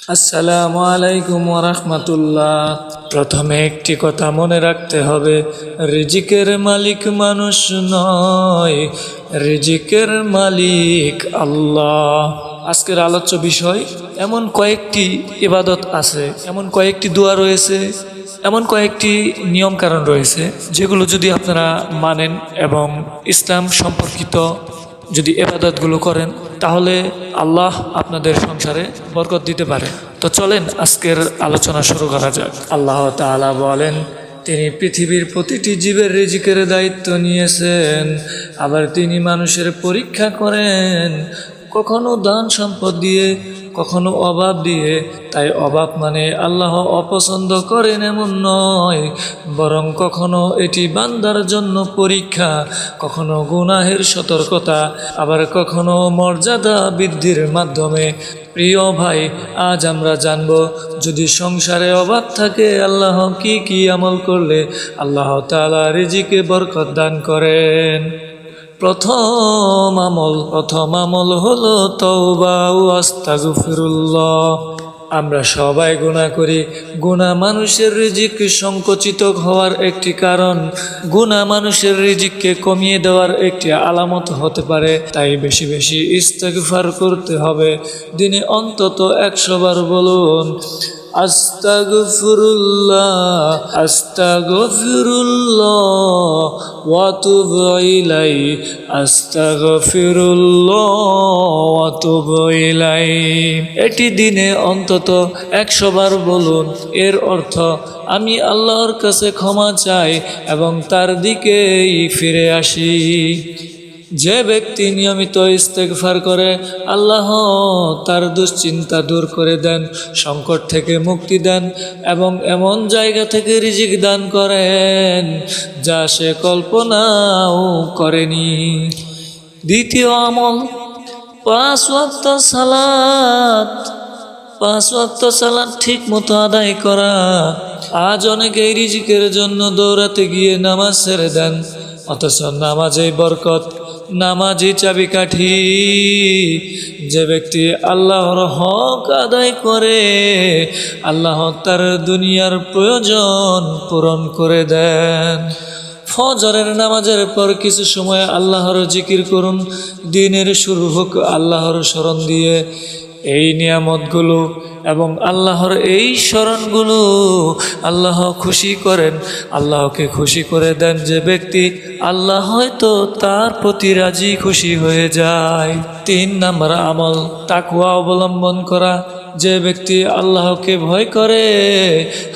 আসসালামু আলাইকুম ওয়া রাহমাতুল্লাহ। প্রথমে একটি কথা মনে রাখতে হবে, রিজিকের মালিক মানুষ নয়, রিজিকের মালিক আল্লাহ। আজকের আলোচ্য বিষয়, এমন কয়েকটি ইবাদত আছে, এমন কয়েকটি দোয়া রয়েছে, এমন কয়েকটি নিয়ম কারণ রয়েছে যেগুলো যদি আপনারা মানেন এবং ইসলাম সম্পর্কিত যদি ইবাদতগুলো করেন, তাহলে আল্লাহ আপনাদের সংসারে বরকত দিতে পারে। তো চলেন আজকের আলোচনা শুরু করা যাক। আল্লাহ তাআলা বলেন, তিনি পৃথিবীর প্রতিটি জীবের রিজিকের দায়িত্ব নিয়েছেন, আবার তিনি মানুষের পরীক্ষা করেন, কখনো দান সম্পদ দিয়ে, কখনো অভাব দিয়ে। তাই অভাব মানে আল্লাহ অপছন্দ করেন এমন নয়, বরং কখনো এটি বান্দার জন্য পরীক্ষা, কখনো গুনাহের সতর্কতা, আবার কখনো মর্যাদা বৃদ্ধির মাধ্যমে। প্রিয় ভাই, আজ আমরা জানব, যদি সংসারে অভাব থাকে আল্লাহ কি কি আমল করলে আল্লাহ তাআলা রিজিকে বরকত দান করেন। প্রথম আমল হলো তওবা ও আস্তাগফিরুল্লাহ। আমরা সবাই গুনাহ করি। গুনাহ মানুষের রিজিক সংকুচিত হওয়ার একটি কারণ, গুনাহ মানুষের রিজিককে কমিয়ে দেওয়ার একটি আলামত হতে পারে। তাই বেশি বেশি ইস্তেগফার করতে হবে। দিনে অন্তত 100 বার বলুন, আস্তাগফিরুল্লাহ আস্তাগফিরুল্লাহ ওয়া আতুবু ইলাইহি, আস্তাগফিরুল্লাহ ওয়া আতুবু ইলাইহি। এটি দিনে অন্তত 100 বার বলুন। এর অর্থ, আমি আল্লাহর কাছে ক্ষমা চাই এবং তার দিকেই ফিরে আসি। যে ব্যক্তি নিয়মিত ইস্তেগফার করে, আল্লাহ তার দুশ্চিন্তা দূর করে দেন, সংকট থেকে মুক্তি দেন এবং এমন জায়গা থেকে রিজিক দান করেন যা সে কল্পনাও করেনি। দ্বিতীয় আমল, 5 ওয়াক্ত সালাত ঠিক মতো আদায় করা। আজ অনেকেই রিজিকের জন্য দৌড়াতে গিয়ে নামাজ ছেড়ে দেন, অথচ নামাজেই বরকত, নামাজই চাবিকাঠি। যে ব্যক্তি আল্লাহর হক আদায় করে, আল্লাহ তার দুনিয়ার প্রয়োজন পূরণ করে দেন। ফজরের নামাজের পর কিছু সময় আল্লাহর জিকির করুন। দিনের শুরু হোক আল্লাহর স্মরণ দিয়ে। এই নিয়ামতগুলো এবং আল্লাহর এই স্মরণগুলো আল্লাহ খুশি করেন, আল্লাহকে খুশি করে দেন। যে ব্যক্তি, আল্লাহ হয়তো তার প্রতি রাজি খুশি হয়ে যায়। 3 নম্বর আমল, তাকওয়া অবলম্বন করা। যে ব্যক্তি আল্লাহকে ভয় করে,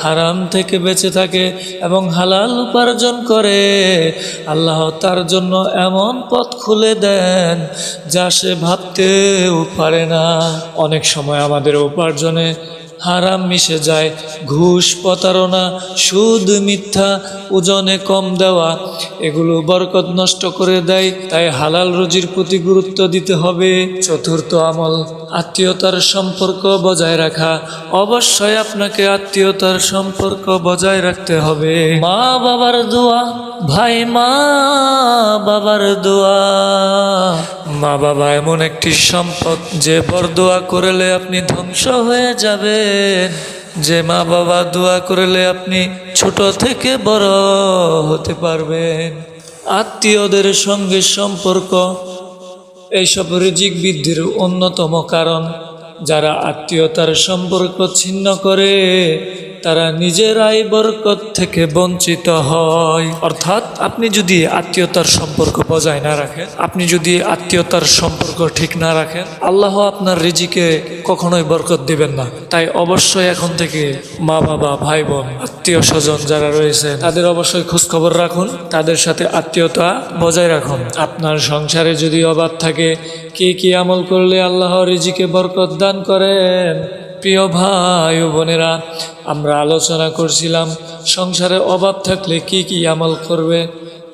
হারাম থেকে বেঁচে থাকে এবং হালাল উপার্জন করে, আল্লাহ তার জন্য এমন পথ খুলে দেন যা সে ভাবতেও পারে না। অনেক সময় আমাদের উপার্জনে হারাম মিশে যায়। ঘুষ, প্রতারণা, সুদ, মিথ্যা, ওজনে কম দেওয়া, এগুলো বরকত নষ্ট করে দেয়। তাই হালাল রুজির প্রতি গুরুত্ব দিতে হবে। চতুর্থ আমল, আত্মীয়তার সম্পর্ক বজায় রাখা। অবশ্যই আপনাকে আত্মীয়তার সম্পর্ক বজায় রাখতে হবে। মা বাবার দোয়া, ভাই, মা বাবার দোয়া। মা বাবা এমন একটি সম্পদ যে বরদোয়া করলে আপনি ধ্বংস হয়ে যাবেন। যে মা বাবা দোয়া করলে আপনি ছোট থেকে বড় হতে পারবেন। আত্মীয়দের সঙ্গে সম্পর্ক, এইসব রিজিক বৃদ্ধির অন্যতম কারণ। যারা আত্মীয়তার সম্পর্ক ছিন্ন করে, তারা নিজেরাই বরকত থেকে বঞ্চিত হয়। অর্থাৎ আপনি যদি আত্মীয়তার সম্পর্ক বজায় না রাখেন, আপনি যদি আত্মীয়তার সম্পর্ক ঠিক না রাখেন, আল্লাহ আপনার রিজিকে কখনোই বরকত দিবেন না। তাই অবশ্যই এখন থেকে মা বাবা, ভাই বোন, আত্মীয় স্বজন যারা রয়েছে, তাদের অবশ্যই খোঁজখবর রাখুন, তাদের সাথে আত্মীয়তা বজায় রাখুন। আপনার সংসারে যদি অভাব থাকে, কি কি আমল করলে আল্লাহ রিজিকে বরকত দান করেন? প্রিয় ভাই ও বোনেরা, আমরা আলোচনা করছিলাম সংসারে অভাব থাকলে কি কি আমল করবে,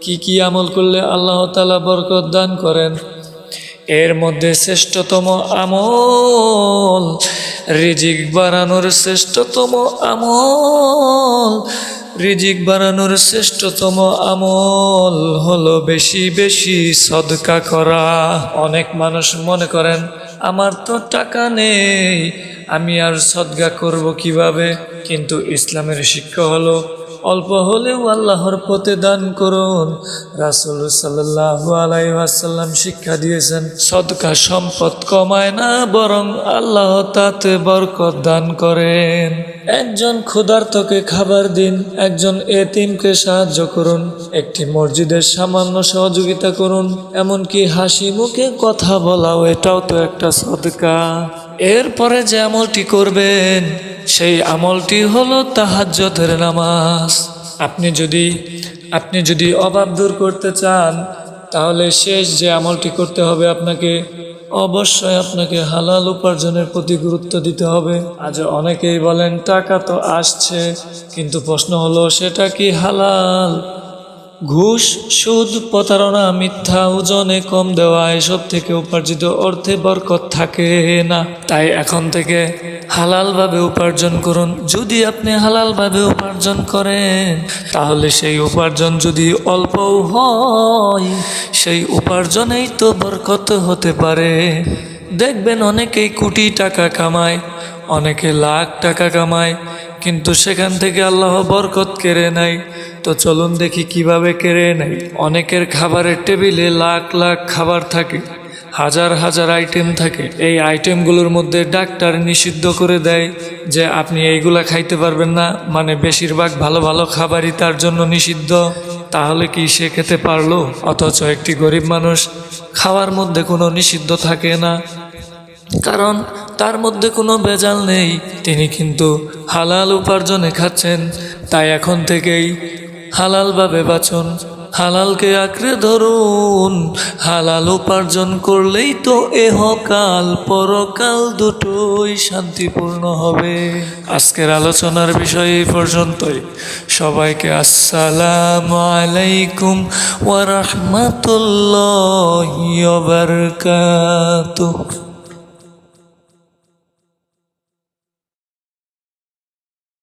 কি কি আমল করলে আল্লাহ তাআলা বরকত দান করেন। এর মধ্যে শ্রেষ্ঠতম আমল, রিজিক বাড়ানোর শ্রেষ্ঠতম আমল, রিজিক বাড়ানোর শ্রেষ্ঠতম আমল হলো বেশি বেশি সদকা করা। অনেক মানুষ মনে করেন আমার তো টাকা নেই, আমি আর সদকা করব কিভাবে? কিন্তু ইসলামের শিক্ষা হলো অল্প হলেও আল্লাহর পথে দান করুন। রাসূল সাল্লাল্লাহু আলাইহি ওয়াসাল্লাম শিক্ষা দিয়েছেন, সদকা সম্পদ কমায় না, বরং আল্লাহ তাতে বরকত দান করেন। একজন ক্ষুধার্তকে খাবার দিন, একজন এতিমকে সাহায্য করুন, একটি মসজিদের সামান্য সহযোগিতা করুন, এমনকি হাসি মুখে কথা বলাও এটাও তো একটা সদকা। এরপরে যে আমলটি করবেন সেই আমলটি হলো তাহাজ্জুদের নামাজ। আপনি যদি অভাব দূর করতে চান, তাহলে শেষ যে আমলটি করতে হবে অবশ্যই আপনাকে হালাল উপার্জনের প্রতি গুরুত্ব দিতে হবে। আজ অনেকেই বলেন টাকা তো আসছে, কিন্তু প্রশ্ন হলো সেটা কি হালাল? ঘুষ, সুদ, প্রতারণা, মিথ্যা, ওজনে কম দেওয়া, এসব থেকে উপার্জিত অর্থে বরকত থাকে না। তাই এখন থেকে হালালভাবে উপার্জন করুন। যদি আপনি হালালভাবে উপার্জন করেন, তাহলে সেই উপার্জন যদি অল্পও হয়, সেই উপার্জনেই তো বরকত হতে পারে। দেখবেন অনেকেই কোটি টাকা কামায়, অনেকে লাখ টাকা কামায়, কিন্তু সেখান থেকে আল্লাহ বরকত কেড়ে নেয়। তো চলুন দেখি কিভাবে কেড়ে নেয়। অনেকের খাবারের টেবিলে লাখ লাখ খাবার থাকে, হাজার হাজার আইটেম থাকে। এই আইটেমগুলোর মধ্যে ডাক্তার নিষিদ্ধ করে দেয় যে আপনি এইগুলা খাইতে পারবেন না, মানে বেশিরভাগ ভালো ভালো খাবারই তার জন্য নিষিদ্ধ। তাহলে কি সে খেতে পারলো? অথচ একটি গরিব মানুষ খাওয়ার মধ্যে কোনো নিষিদ্ধ থাকে না, কারণ তার মধ্যে কোনো ভেজাল নেই, তিনি কিন্তু হালাল উপার্জনে খাচ্ছেন। তাই এখন থেকেই হালালভাবে বাঁচুন, হালালকে আঁকড়ে ধরুন। হালাল উপার্জন করলেই তো এহকাল পরকাল দুটোই শান্তিপূর্ণ হবে। আজকের আলোচনার বিষয় এই পর্যন্তই। সবাইকে আসসালামু আলাইকুম ওয়া রাহমাতুল্লাহি ওয়া বারাকাতুহু।